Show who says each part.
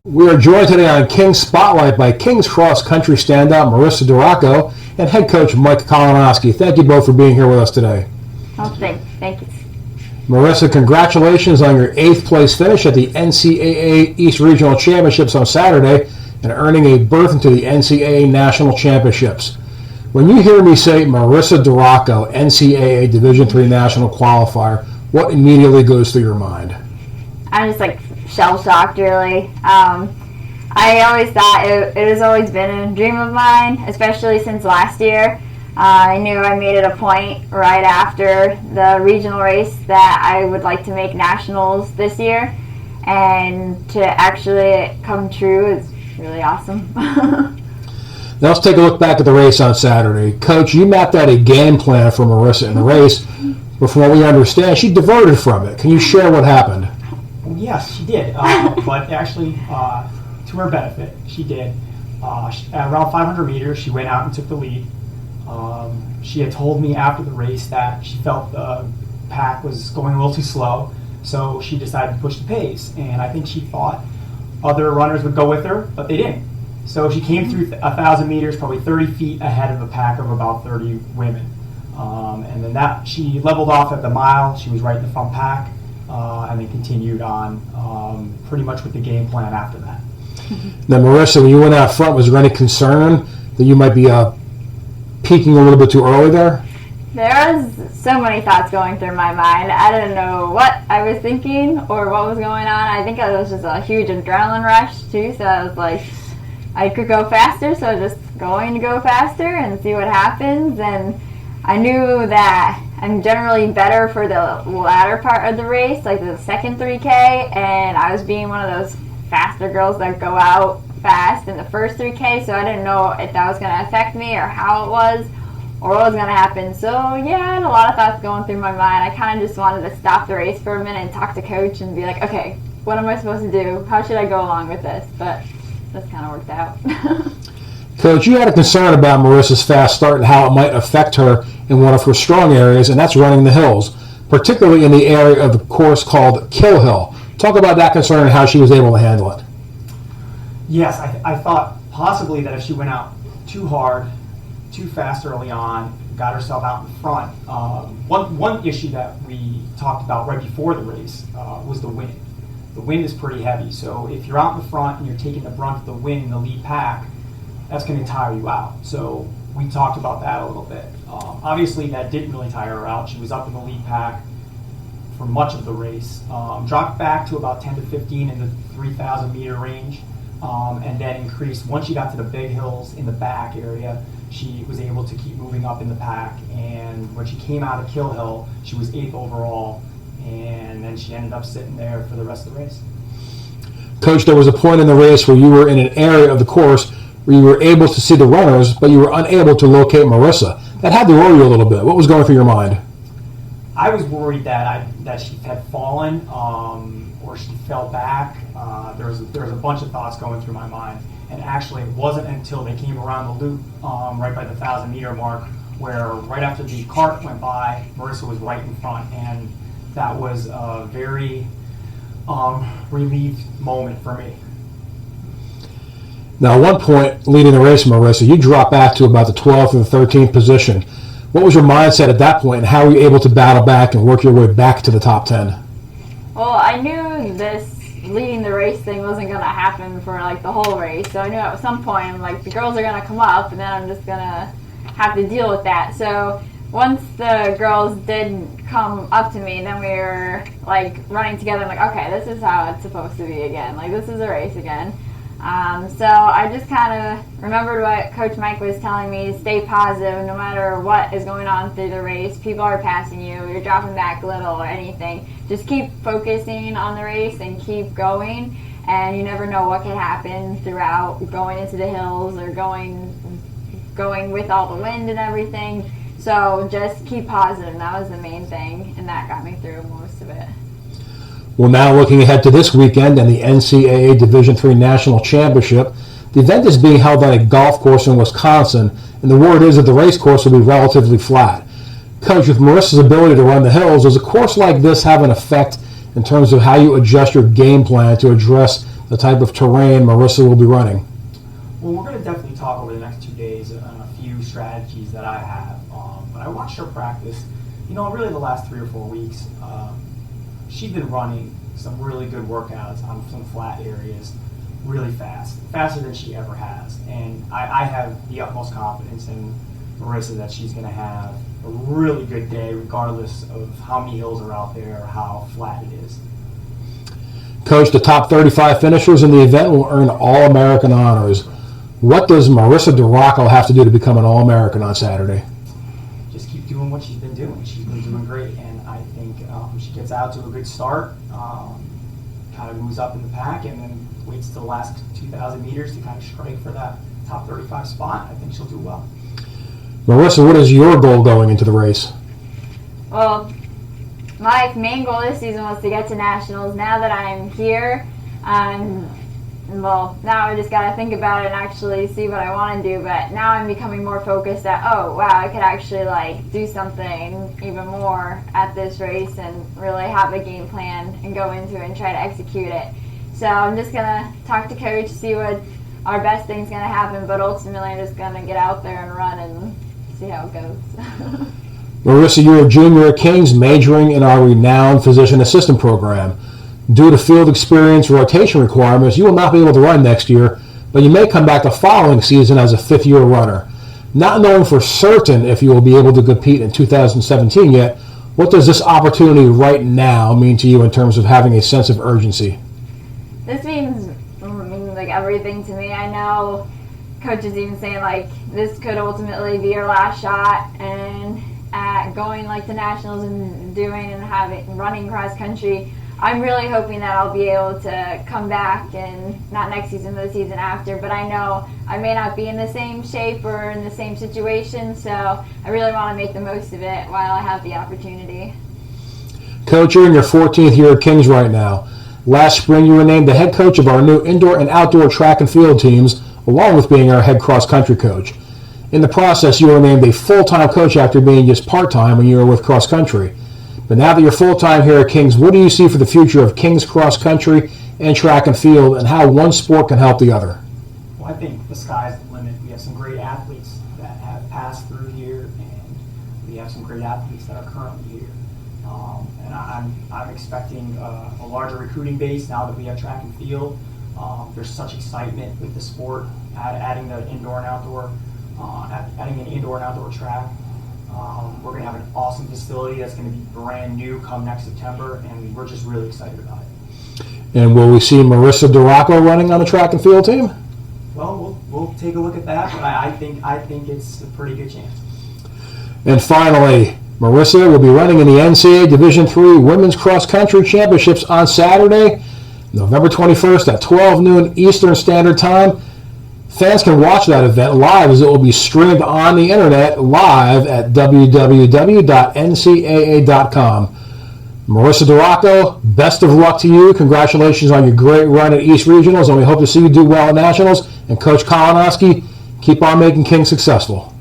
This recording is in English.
Speaker 1: We are joined today on King's Spotlight by King's Cross Country standout Marissa Durako and head coach Mike Kolinovsky. Thank you both for being here with us today.
Speaker 2: Oh, thank you.
Speaker 1: Marissa, congratulations on your 8th place finish at the NCAA East Regional Championships on Saturday and earning a berth into the NCAA National Championships. When you hear me say Marissa Durako, NCAA Division III National Qualifier, what immediately goes through your mind?
Speaker 2: I'm just like shell-shocked, really. I always thought it has always been a dream of mine, especially since last year. I knew I made it a point right after the regional race that I would like to make nationals this year, and to actually come true is really awesome.
Speaker 1: Now let's take a look back at the race on Saturday. Coach, you mapped out a game plan for Marissa in the race, but from what we understand, she diverted from it. Can you share what happened?
Speaker 3: Yes, she did, but actually, to her benefit, she did. At around 500 meters, she went out and took the lead. She had told me after the race that she felt the pack was going a little too slow, so she decided to push the pace. And I think she thought other runners would go with her, but they didn't. So she came through 1,000 meters, probably 30 feet ahead of a pack of about 30 women. And then she leveled off at the mile. She was right in the front pack. And then continued on pretty much with the game plan after that.
Speaker 1: Now, Marissa, when you went out front, was there any concern that you might be peaking a little bit too early there?
Speaker 2: There was so many thoughts going through my mind. I didn't know what I was thinking or what was going on. I think it was just a huge adrenaline rush, too, so I was like, I could go faster, so I was just going to go faster and see what happens. And I knew that I'm generally better for the latter part of the race, like the second 3K, and I was being one of those faster girls that go out fast in the first 3K, so I didn't know if that was going to affect me or how it was or what was going to happen. So yeah, I had a lot of thoughts going through my mind. I kind of just wanted to stop the race for a minute and talk to coach and be like, okay, what am I supposed to do? How should I go along with this? But this kind of worked out.
Speaker 1: Coach, you had a concern about Marissa's fast start and how it might affect her in one of her strong areas, and that's running the hills, particularly in the area of the course called Kill Hill. Talk about that concern and how she was able to handle it.
Speaker 3: Yes, I thought possibly that if she went out too hard, too fast early on, got herself out in front. One issue that we talked about right before the race was the wind. The wind is pretty heavy, so if you're out in the front and you're taking the brunt of the wind in the lead pack, that's going to tire you out. So we talked about that a little bit. Obviously, that didn't really tire her out. She was up in the lead pack for much of the race. Dropped back to about 10 to 15 in the 3,000 meter range, and then increased. Once she got to the big hills in the back area, she was able to keep moving up in the pack. And when she came out of Kill Hill, she was 8th overall, and then she ended up sitting there for the rest of the race.
Speaker 1: Coach, there was a point in the race where you were in an area of the course where you were able to see the runners, but you were unable to locate Marissa. That had to worry you a little bit. What was going through your mind?
Speaker 3: I was worried that she had fallen or she fell back. There was a bunch of thoughts going through my mind. And actually, it wasn't until they came around the loop right by the 1,000 meter mark where right after the cart went by, Marissa was right in front. And that was a very relieved moment for me.
Speaker 1: Now, at one point, leading the race, Marissa, you dropped back to about the 12th or the 13th position. What was your mindset at that point, and how were you able to battle back and work your way back to the top 10?
Speaker 2: Well, I knew this leading the race thing wasn't going to happen for like the whole race, so I knew at some point, I'm like, the girls are going to come up, and then I'm just going to have to deal with that. So once the girls did come up to me, then we were like running together. I'm like, okay, this is how it's supposed to be again. Like, this is a race again. So I just kind of remembered what Coach Mike was telling me, stay positive no matter what is going on through the race. People are passing you, you're dropping back a little or anything. Just keep focusing on the race and keep going, and you never know what could happen throughout going into the hills or going with all the wind and everything. So just keep positive. That was the main thing, and that got me through most of it.
Speaker 1: Well, now looking ahead to this weekend and the NCAA Division III National Championship, the event is being held on a golf course in Wisconsin, and the word is that the race course will be relatively flat. Coach, with Marissa's ability to run the hills, does a course like this have an effect in terms of how you adjust your game plan to address the type of terrain Marissa will be running?
Speaker 3: Well, we're going to definitely talk over the next 2 days on a few strategies that I have. But I watched her practice, really the last 3 or 4 weeks. She's been running some really good workouts on some flat areas really fast, faster than she ever has. And I have the utmost confidence in Marissa that she's going to have a really good day regardless of how many hills are out there or how flat it is.
Speaker 1: Coach, the top 35 finishers in the event will earn All-American honors. What does Marissa Durako have to do to become an All-American on Saturday?
Speaker 3: Just keep doing what she's been doing. She's been doing great, and I think she gets out to a good start, kind of moves up in the pack, and then waits till the last 2,000 meters to kind of strike for that top 35 spot. I think she'll do well.
Speaker 1: Marissa, what is your goal going into the race?
Speaker 2: Well, my main goal this season was to get to nationals. Now that I'm here, now I just got to think about it and actually see what I want to do. But now I'm becoming more focused that, oh, wow, I could actually do something even more at this race and really have a game plan and go into it and try to execute it. So I'm just going to talk to Coach, see what our best thing's going to happen. But ultimately, I'm just going to get out there and run and see how it goes.
Speaker 1: Marissa, you're a junior at King's, majoring in our renowned physician assistant program. Due to field experience rotation requirements, you will not be able to run next year, but you may come back the following season as a fifth-year runner. Not knowing for certain if you will be able to compete in 2017 yet, what does this opportunity right now mean to you in terms of having a sense of urgency?
Speaker 2: This means everything to me. I know Coach is even saying this could ultimately be your last shot, and at going to nationals and running cross country, I'm really hoping that I'll be able to come back, and not next season, but the season after. But I know I may not be in the same shape or in the same situation, so I really want to make the most of it while I have the opportunity.
Speaker 1: Coach, you're in your 14th year at King's right now. Last spring, you were named the head coach of our new indoor and outdoor track and field teams, along with being our head cross-country coach. In the process, you were named a full-time coach after being just part-time when you were with cross-country. But now that you're full-time here at King's, what do you see for the future of King's cross-country and track and field, and how one sport can help the other?
Speaker 3: Well, I think the sky's the limit. We have some great athletes that have passed through here, and we have some great athletes that are currently here. And I'm expecting a larger recruiting base now that we have track and field. There's such excitement with the sport, adding the indoor and outdoor, adding an indoor and outdoor track. We're going to have an awesome facility that's going to be brand new come next September, and we're just really excited about it.
Speaker 1: And will we see Marissa Durako running on the track and field team?
Speaker 3: Well, we'll take a look at that, but I think it's a pretty good chance.
Speaker 1: And finally, Marissa will be running in the NCAA Division III Women's Cross Country Championships on Saturday, November 21st at 12 noon Eastern Standard Time. Fans can watch that event live as it will be streamed on the internet live at www.ncaa.com. Marissa Durako, best of luck to you. Congratulations on your great run at East Regionals, and we hope to see you do well at Nationals. And Coach Kolinovsky, keep on making King successful.